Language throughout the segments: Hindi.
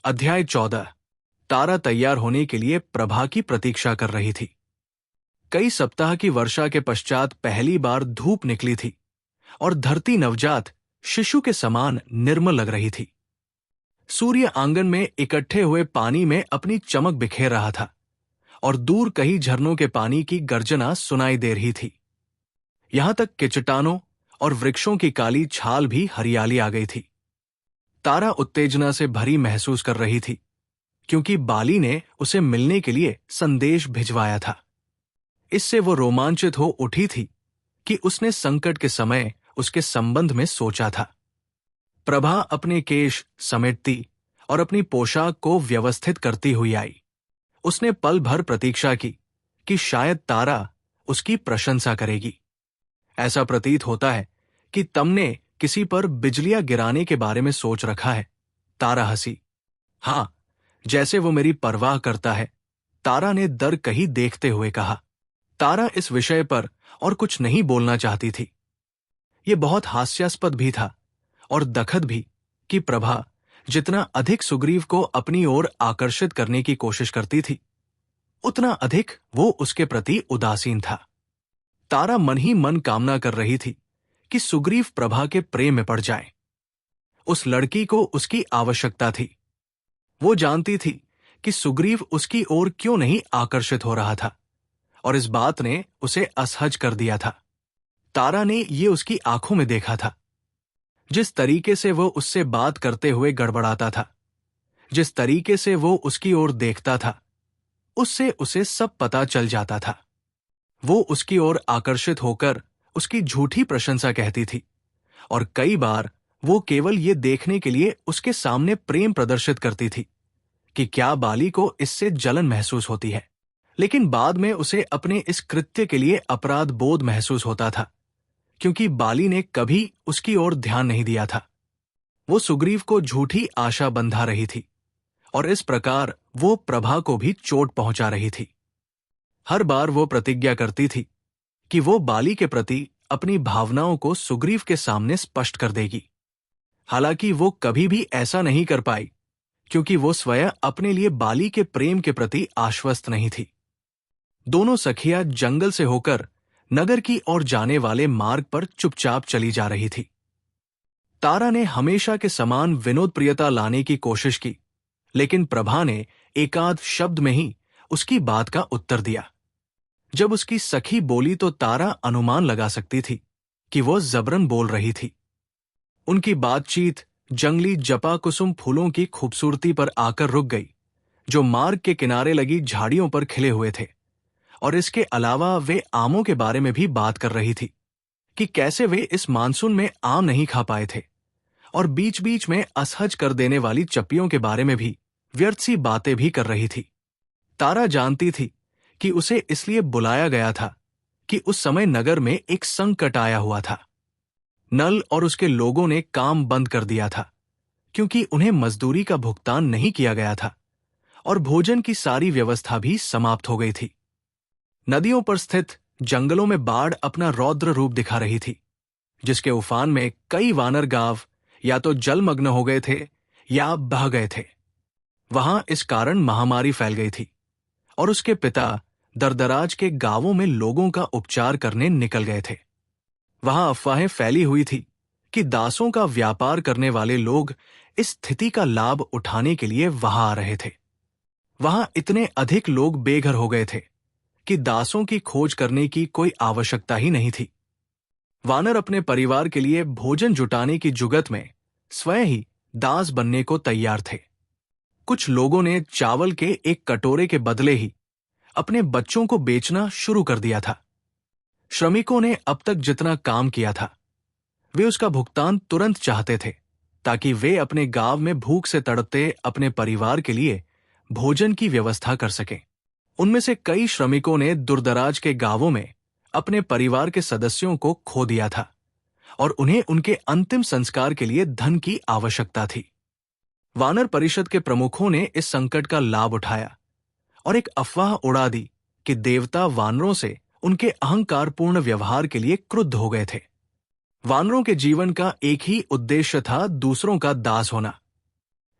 अध्याय 14। तारा तैयार होने के लिए प्रभा की प्रतीक्षा कर रही थी। कई सप्ताह की वर्षा के पश्चात पहली बार धूप निकली थी और धरती नवजात शिशु के समान निर्मल लग रही थी। सूर्य आंगन में इकट्ठे हुए पानी में अपनी चमक बिखेर रहा था और दूर कहीं झरनों के पानी की गर्जना सुनाई दे रही थी। यहां तक कि चट्टानों और वृक्षों की काली छाल भी हरियाली आ गई थी। तारा उत्तेजना से भरी महसूस कर रही थी, क्योंकि बाली ने उसे मिलने के लिए संदेश भिजवाया था। इससे वो रोमांचित हो उठी थी कि उसने संकट के समय उसके संबंध में सोचा था। प्रभा अपने केश समेटती और अपनी पोशाक को व्यवस्थित करती हुई आई। उसने पल भर प्रतीक्षा की कि शायद तारा उसकी प्रशंसा करेगी। ऐसा प्रतीत होता है कि तुमने किसी पर बिजलियां गिराने के बारे में सोच रखा है। तारा हंसी। हाँ, जैसे वो मेरी परवाह करता है, तारा ने दर कहीं देखते हुए कहा। तारा इस विषय पर और कुछ नहीं बोलना चाहती थी। ये बहुत हास्यास्पद भी था और दखद भी कि प्रभा जितना अधिक सुग्रीव को अपनी ओर आकर्षित करने की कोशिश करती थी, उतना अधिक वो उसके प्रति उदासीन था। तारा मन ही मन कामना कर रही थी कि सुग्रीव प्रभा के प्रेम में पड़ जाए। उस लड़की को उसकी आवश्यकता थी। वो जानती थी कि सुग्रीव उसकी ओर क्यों नहीं आकर्षित हो रहा था, और इस बात ने उसे असहज कर दिया था। तारा ने ये उसकी आंखों में देखा था। जिस तरीके से वो उससे बात करते हुए गड़बड़ाता था, जिस तरीके से वो उसकी ओर देखता था, उससे उसे सब पता चल जाता था। वो उसकी ओर आकर्षित होकर उसकी झूठी प्रशंसा कहती थी, और कई बार वो केवल ये देखने के लिए उसके सामने प्रेम प्रदर्शित करती थी कि क्या बाली को इससे जलन महसूस होती है। लेकिन बाद में उसे अपने इस कृत्य के लिए अपराध बोध महसूस होता था, क्योंकि बाली ने कभी उसकी ओर ध्यान नहीं दिया था। वो सुग्रीव को झूठी आशा बंधा रही थी, और इस प्रकार वो प्रभा को भी चोट पहुंचा रही थी। हर बार वो प्रतिज्ञा करती थी कि वो बाली के प्रति अपनी भावनाओं को सुग्रीव के सामने स्पष्ट कर देगी। हालांकि वो कभी भी ऐसा नहीं कर पाई, क्योंकि वो स्वयं अपने लिए बाली के प्रेम के प्रति आश्वस्त नहीं थी। दोनों सखियां जंगल से होकर नगर की ओर जाने वाले मार्ग पर चुपचाप चली जा रही थी। तारा ने हमेशा के समान विनोदप्रियता लाने की कोशिश की, लेकिन प्रभा ने एकाध शब्द में ही उसकी बात का उत्तर दिया। जब उसकी सखी बोली तो तारा अनुमान लगा सकती थी कि वो जबरन बोल रही थी। उनकी बातचीत जंगली जपा कुसुम फूलों की खूबसूरती पर आकर रुक गई, जो मार्ग के किनारे लगी झाड़ियों पर खिले हुए थे। और इसके अलावा वे आमों के बारे में भी बात कर रही थी कि कैसे वे इस मानसून में आम नहीं खा पाए थे, और बीच बीच में असहज कर देने वाली चप्पियों के बारे में भी व्यर्थ सी बातें भी कर रही थी। तारा जानती थी कि उसे इसलिए बुलाया गया था कि उस समय नगर में एक संकट आया हुआ था। नल और उसके लोगों ने काम बंद कर दिया था, क्योंकि उन्हें मजदूरी का भुगतान नहीं किया गया था, और भोजन की सारी व्यवस्था भी समाप्त हो गई थी। नदियों पर स्थित जंगलों में बाढ़ अपना रौद्र रूप दिखा रही थी, जिसके उफान में कई वानर गांव या तो जलमग्न हो गए थे या बह गए थे। वहां इस कारण महामारी फैल गई थी, और उसके पिता दरदराज के गांवों में लोगों का उपचार करने निकल गए थे। वहां अफवाहें फैली हुई थी कि दासों का व्यापार करने वाले लोग इस स्थिति का लाभ उठाने के लिए वहां आ रहे थे। वहां इतने अधिक लोग बेघर हो गए थे कि दासों की खोज करने की कोई आवश्यकता ही नहीं थी। वानर अपने परिवार के लिए भोजन जुटाने की जुगत में स्वयं ही दास बनने को तैयार थे। कुछ लोगों ने चावल के एक कटोरे के बदले ही अपने बच्चों को बेचना शुरू कर दिया था। श्रमिकों ने अब तक जितना काम किया था, वे उसका भुगतान तुरंत चाहते थे, ताकि वे अपने गांव में भूख से तड़पते अपने परिवार के लिए भोजन की व्यवस्था कर सकें। उनमें से कई श्रमिकों ने दूरदराज के गांवों में अपने परिवार के सदस्यों को खो दिया था, और उन्हें उनके अंतिम संस्कार के लिए धन की आवश्यकता थी। वानर परिषद के प्रमुखों ने इस संकट का लाभ उठाया और एक अफवाह उड़ा दी कि देवता वानरों से उनके अहंकारपूर्ण व्यवहार के लिए क्रुद्ध हो गए थे। वानरों के जीवन का एक ही उद्देश्य था, दूसरों का दास होना।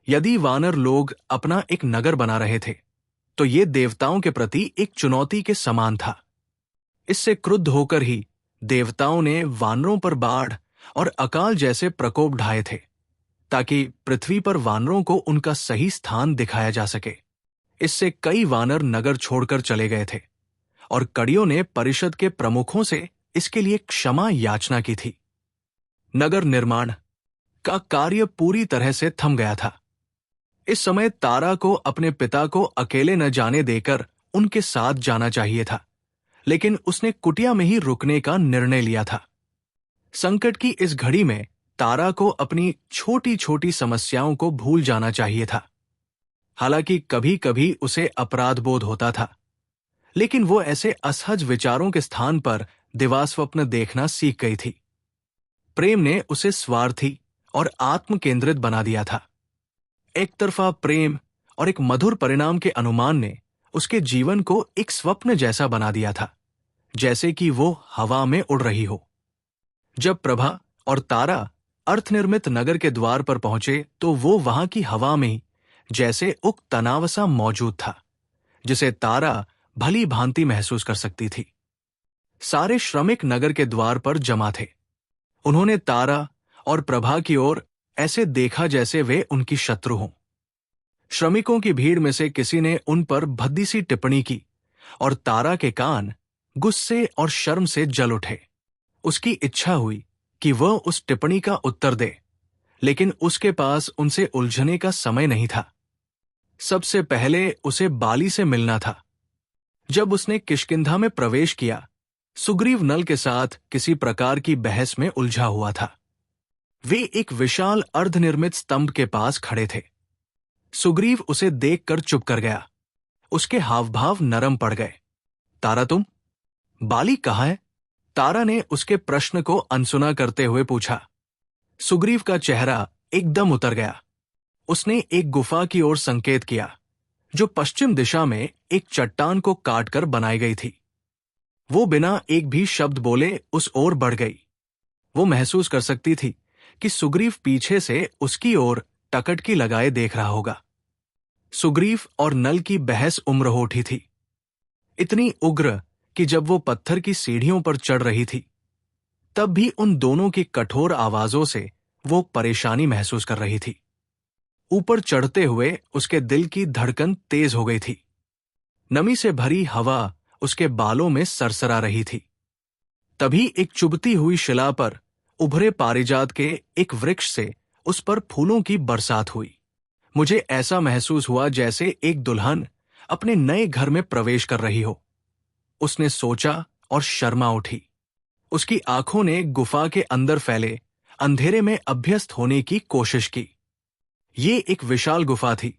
यदि वानर लोग अपना एक नगर बना रहे थे तो ये देवताओं के प्रति एक चुनौती के समान था। इससे क्रुद्ध होकर ही देवताओं ने वानरों पर बाढ़ और अकाल जैसे प्रकोप ढाए थे, ताकि पृथ्वी पर वानरों को उनका सही स्थान दिखाया जा सके। इससे कई वानर नगर छोड़कर चले गए थे और कड़ियों ने परिषद के प्रमुखों से इसके लिए क्षमा याचना की थी। नगर निर्माण का कार्य पूरी तरह से थम गया था। इस समय तारा को अपने पिता को अकेले न जाने देकर उनके साथ जाना चाहिए था, लेकिन उसने कुटिया में ही रुकने का निर्णय लिया था। संकट की इस घड़ी में तारा को अपनी छोटी छोटी समस्याओं को भूल जाना चाहिए था। हालांकि कभी कभी उसे अपराध बोध होता था, लेकिन वो ऐसे असहज विचारों के स्थान पर दिवास्वप्न देखना सीख गई थी। प्रेम ने उसे स्वार्थी और आत्म केंद्रित बना दिया था। एक तरफा प्रेम और एक मधुर परिणाम के अनुमान ने उसके जीवन को एक स्वप्न जैसा बना दिया था, जैसे कि वो हवा में उड़ रही हो। जब प्रभा और तारा अर्थनिर्मित नगर के द्वार पर पहुंचे तो वो वहां की हवा में ही जैसे उक तनावसा मौजूद था, जिसे तारा भली भांति महसूस कर सकती थी। सारे श्रमिक नगर के द्वार पर जमा थे। उन्होंने तारा और प्रभा की ओर ऐसे देखा जैसे वे उनकी शत्रु हों। श्रमिकों की भीड़ में से किसी ने उन पर भद्दी सी टिप्पणी की और तारा के कान गुस्से और शर्म से जल उठे। उसकी इच्छा हुई कि वह उस टिप्पणी का उत्तर दे, लेकिन उसके पास उनसे उलझने का समय नहीं था। सबसे पहले उसे बाली से मिलना था। जब उसने किष्किंधा में प्रवेश किया, सुग्रीव नल के साथ किसी प्रकार की बहस में उलझा हुआ था। वे एक विशाल अर्धनिर्मित स्तंभ के पास खड़े थे। सुग्रीव उसे देखकर चुप कर गया। उसके हावभाव नरम पड़ गए। तारा, तुम? बाली कहाँ है? तारा ने उसके प्रश्न को अनसुना करते हुए पूछा। सुग्रीव का चेहरा एकदम उतर गया। उसने एक गुफा की ओर संकेत किया, जो पश्चिम दिशा में एक चट्टान को काटकर बनाई गई थी। वो बिना एक भी शब्द बोले उस ओर बढ़ गई। वो महसूस कर सकती थी कि सुग्रीव पीछे से उसकी ओर टकटकी लगाए देख रहा होगा। सुग्रीव और नल की बहस उम्र हो उठी थी, इतनी उग्र कि जब वो पत्थर की सीढ़ियों पर चढ़ रही थी, तब भी उन दोनों की कठोर आवाजों से वो परेशानी महसूस कर रही थी। ऊपर चढ़ते हुए उसके दिल की धड़कन तेज हो गई थी। नमी से भरी हवा उसके बालों में सरसरा रही थी। तभी एक चुभती हुई शिला पर उभरे पारिजात के एक वृक्ष से उस पर फूलों की बरसात हुई। मुझे ऐसा महसूस हुआ जैसे एक दुल्हन अपने नए घर में प्रवेश कर रही हो। उसने सोचा और शर्मा उठी। उसकी आंखों ने गुफा के अंदर फैले अंधेरे में अभ्यस्त होने की कोशिश की। ये एक विशाल गुफा थी,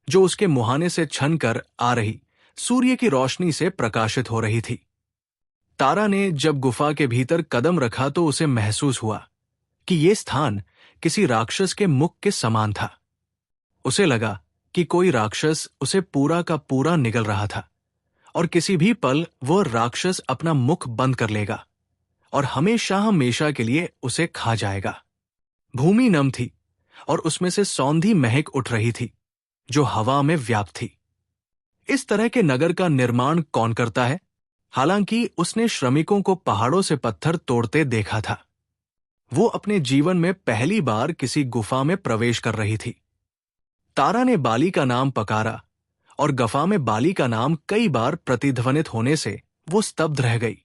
जो उसके मुहाने से छनकर आ रही सूर्य की रोशनी से प्रकाशित हो रही थी। तारा ने जब गुफा के भीतर कदम रखा तो उसे महसूस हुआ कि ये स्थान किसी राक्षस के मुख के समान था। उसे लगा कि कोई राक्षस उसे पूरा का पूरा निगल रहा था और किसी भी पल वह राक्षस अपना मुख बंद कर लेगा और हमेशा हमेशा के लिए उसे खा जाएगा। भूमि नम थी और उसमें से सौंधी महक उठ रही थी, जो हवा में व्याप्त थी। इस तरह के नगर का निर्माण कौन करता है? हालांकि उसने श्रमिकों को पहाड़ों से पत्थर तोड़ते देखा था। वो अपने जीवन में पहली बार किसी गुफा में प्रवेश कर रही थी। तारा ने बाली का नाम पकारा और गुफा में बाली का नाम कई बार प्रतिध्वनित होने से वो स्तब्ध रह गई।